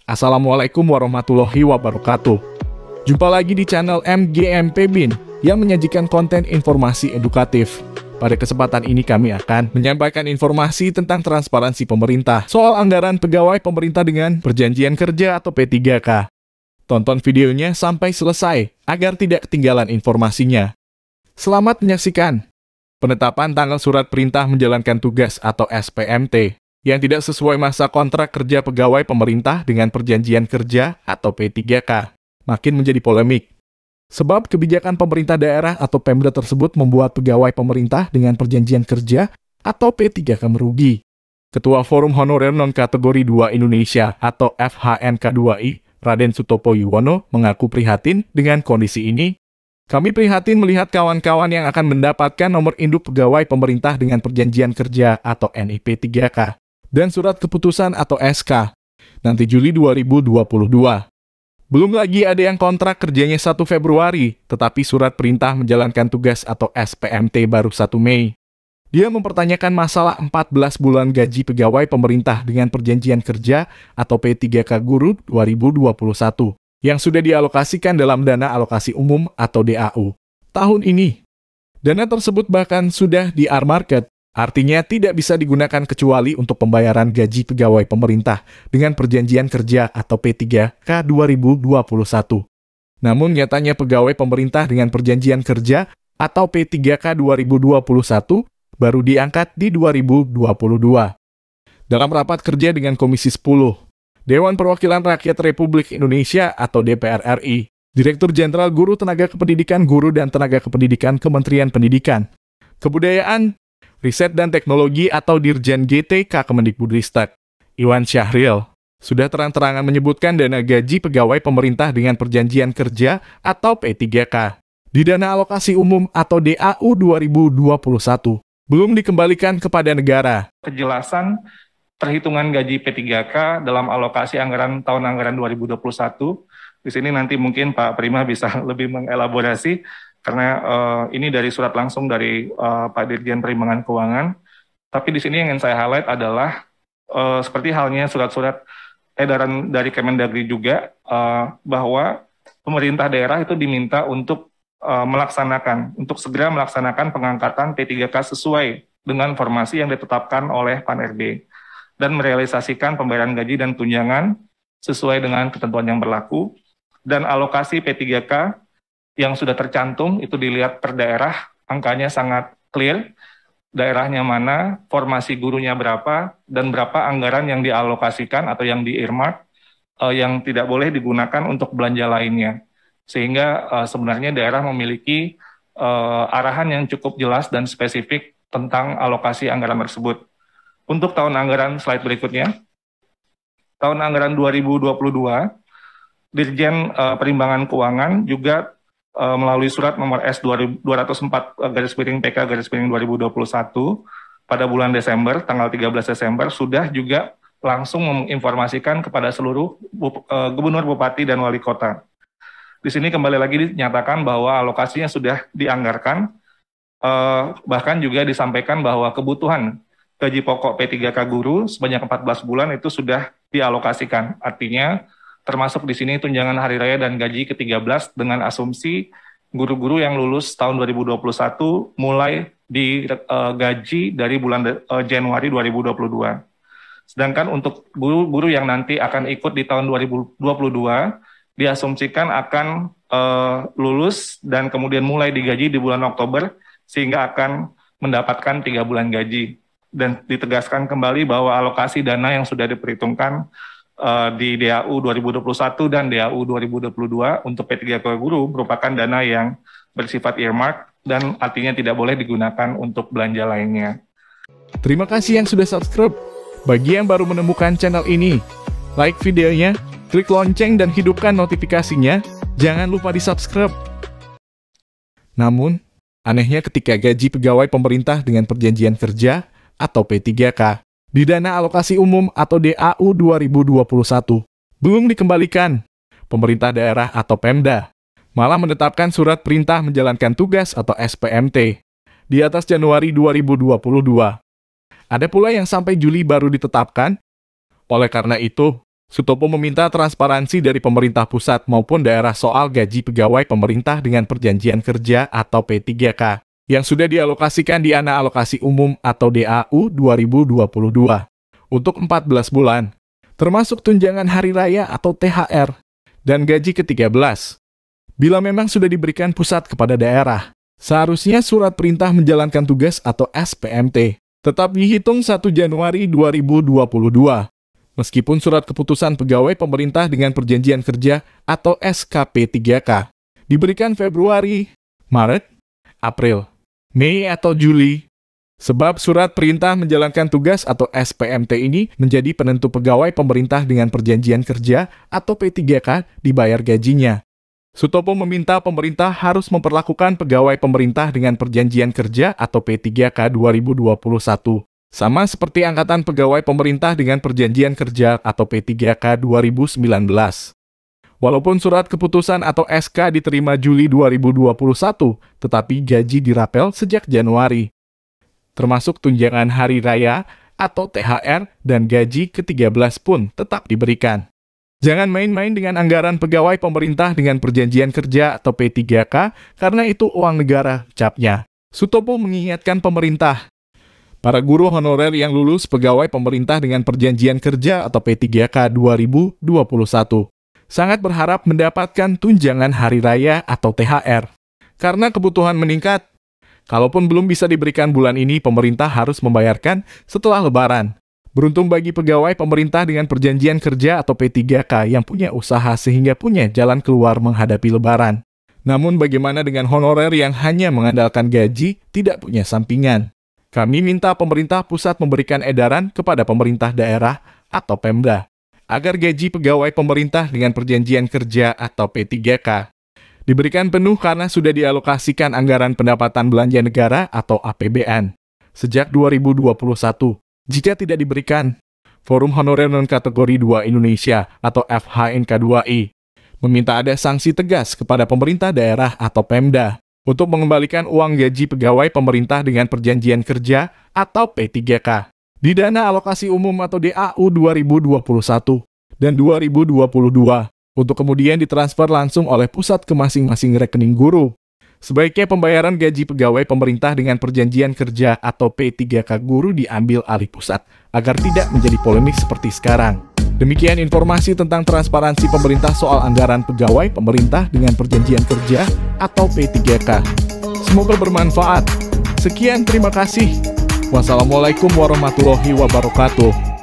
Assalamualaikum warahmatullahi wabarakatuh. Jumpa lagi di channel MGMP BIN yang menyajikan konten informasi edukatif. Pada kesempatan ini kami akan menyampaikan informasi tentang transparansi pemerintah soal anggaran pegawai pemerintah dengan perjanjian kerja atau P3K. Tonton videonya sampai selesai agar tidak ketinggalan informasinya. Selamat menyaksikan. Penetapan tanggal surat perintah menjalankan tugas atau SPMT yang tidak sesuai masa kontrak kerja pegawai pemerintah dengan perjanjian kerja atau P3K makin menjadi polemik. Sebab kebijakan pemerintah daerah atau Pemda tersebut membuat pegawai pemerintah dengan perjanjian kerja atau P3K merugi. Ketua Forum Honorer Non-Kategori 2 Indonesia atau FHNK2I, Raden Sutopo Yuwono, mengaku prihatin dengan kondisi ini. Kami prihatin melihat kawan-kawan yang akan mendapatkan nomor induk pegawai pemerintah dengan perjanjian kerja atau NIP 3K dan surat keputusan atau SK nanti Juli 2022. Belum lagi ada yang kontrak kerjanya 1 Februari, tetapi surat perintah menjalankan tugas atau SPMT baru 1 Mei. Dia mempertanyakan masalah 14 bulan gaji pegawai pemerintah dengan perjanjian kerja atau P3K guru 2021. Yang sudah dialokasikan dalam dana alokasi umum atau DAU tahun ini. Dana tersebut bahkan sudah di R-Market, artinya tidak bisa digunakan kecuali untuk pembayaran gaji pegawai pemerintah dengan perjanjian kerja atau P3K 2021. Namun nyatanya pegawai pemerintah dengan perjanjian kerja atau P3K 2021 baru diangkat di 2022. Dalam rapat kerja dengan Komisi 10, Dewan Perwakilan Rakyat Republik Indonesia atau DPR RI, Direktur Jenderal Guru Tenaga Kependidikan Guru dan Tenaga Kependidikan Kementerian Pendidikan, Kebudayaan, Riset dan Teknologi atau Dirjen GTK Kemendikbudristek, Iwan Syahril, sudah terang-terangan menyebutkan dana gaji pegawai pemerintah dengan perjanjian kerja atau P3K di dana alokasi umum atau DAU 2021 belum dikembalikan kepada negara. Kejelasan perhitungan gaji P3K dalam alokasi anggaran tahun anggaran 2021. Di sini nanti mungkin Pak Prima bisa lebih mengelaborasi, karena ini dari surat langsung dari Pak Dirjen Perimbangan Keuangan. Tapi di sini yang ingin saya highlight adalah seperti halnya surat-surat edaran dari Kemendagri juga, bahwa pemerintah daerah itu diminta untuk segera melaksanakan pengangkatan P3K sesuai dengan formasi yang ditetapkan oleh Pan-RB, dan merealisasikan pembayaran gaji dan tunjangan sesuai dengan ketentuan yang berlaku, dan alokasi P3K yang sudah tercantum itu dilihat per daerah, angkanya sangat clear, daerahnya mana, formasi gurunya berapa, dan berapa anggaran yang dialokasikan atau yang di-earmark yang tidak boleh digunakan untuk belanja lainnya. Sehingga sebenarnya daerah memiliki arahan yang cukup jelas dan spesifik tentang alokasi anggaran tersebut. Untuk tahun anggaran slide berikutnya, tahun anggaran 2022, Dirjen Perimbangan Keuangan juga melalui surat nomor S204/PK/2021 pada bulan Desember, tanggal 13 Desember, sudah juga langsung menginformasikan kepada seluruh gubernur, bupati, dan wali kota. Di sini kembali lagi dinyatakan bahwa alokasinya sudah dianggarkan, bahkan juga disampaikan bahwa kebutuhan gaji pokok P3K guru sebanyak 14 bulan itu sudah dialokasikan. Artinya, termasuk di sini tunjangan hari raya dan gaji ke-13 dengan asumsi guru-guru yang lulus tahun 2021 mulai digaji dari bulan Januari 2022. Sedangkan untuk guru-guru yang nanti akan ikut di tahun 2022, diasumsikan akan lulus dan kemudian mulai digaji di bulan Oktober, sehingga akan mendapatkan 3 bulan gaji. Dan ditegaskan kembali bahwa alokasi dana yang sudah diperhitungkan di DAU 2021 dan DAU 2022 untuk P3K guru merupakan dana yang bersifat earmark dan artinya tidak boleh digunakan untuk belanja lainnya. Terima kasih yang sudah subscribe. Bagi yang baru menemukan channel ini, like videonya, klik lonceng dan hidupkan notifikasinya. Jangan lupa di-subscribe. Namun, anehnya ketika gaji pegawai pemerintah dengan perjanjian kerja atau P3K di dana alokasi umum atau DAU 2021 belum dikembalikan, pemerintah daerah atau Pemda malah menetapkan surat perintah menjalankan tugas atau SPMT di atas Januari 2022. Ada pula yang sampai Juli baru ditetapkan. Oleh karena itu, Sutopo meminta transparansi dari pemerintah pusat maupun daerah soal gaji pegawai pemerintah dengan perjanjian kerja atau P3K yang sudah dialokasikan di Dana Alokasi Umum atau DAU 2022 untuk 14 bulan, termasuk tunjangan hari raya atau THR dan gaji ke-13. Bila memang sudah diberikan pusat kepada daerah, seharusnya surat perintah menjalankan tugas atau SPMT tetap dihitung 1 Januari 2022. Meskipun surat keputusan pegawai pemerintah dengan perjanjian kerja atau SKP3K diberikan Februari, Maret, April, Mei atau Juli, sebab surat perintah menjalankan tugas atau SPMT ini menjadi penentu pegawai pemerintah dengan perjanjian kerja atau P3K dibayar gajinya. Sutopo meminta pemerintah harus memperlakukan pegawai pemerintah dengan perjanjian kerja atau P3K 2021. Sama seperti angkatan pegawai pemerintah dengan perjanjian kerja atau P3K 2019. Walaupun surat keputusan atau SK diterima Juli 2021, tetapi gaji dirapel sejak Januari. Termasuk tunjangan hari raya atau THR dan gaji ke-13 pun tetap diberikan. Jangan main-main dengan anggaran pegawai pemerintah dengan perjanjian kerja atau P3K karena itu uang negara, ucapnya. Sutopo mengingatkan pemerintah. Para guru honorer yang lulus pegawai pemerintah dengan perjanjian kerja atau P3K 2021 sangat berharap mendapatkan tunjangan hari raya atau THR. Karena kebutuhan meningkat, kalaupun belum bisa diberikan bulan ini, pemerintah harus membayarkan setelah Lebaran. Beruntung bagi pegawai pemerintah dengan perjanjian kerja atau P3K yang punya usaha sehingga punya jalan keluar menghadapi Lebaran. Namun bagaimana dengan honorer yang hanya mengandalkan gaji, tidak punya sampingan? Kami minta pemerintah pusat memberikan edaran kepada pemerintah daerah atau Pemda, agar gaji pegawai pemerintah dengan perjanjian kerja atau P3K diberikan penuh karena sudah dialokasikan anggaran pendapatan belanja negara atau APBN sejak 2021. Jika tidak diberikan, Forum Honorer Non-Kategori 2 Indonesia atau FHNK2I meminta ada sanksi tegas kepada pemerintah daerah atau Pemda untuk mengembalikan uang gaji pegawai pemerintah dengan perjanjian kerja atau P3K di Dana Alokasi Umum atau DAU 2021 dan 2022 untuk kemudian ditransfer langsung oleh pusat ke masing-masing rekening guru. Sebaiknya pembayaran gaji pegawai pemerintah dengan perjanjian kerja atau P3K guru diambil alih pusat agar tidak menjadi polemik seperti sekarang. Demikian informasi tentang transparansi pemerintah soal anggaran pegawai pemerintah dengan perjanjian kerja atau P3K. Semoga bermanfaat. Sekian, terima kasih. Wassalamualaikum warahmatullahi wabarakatuh.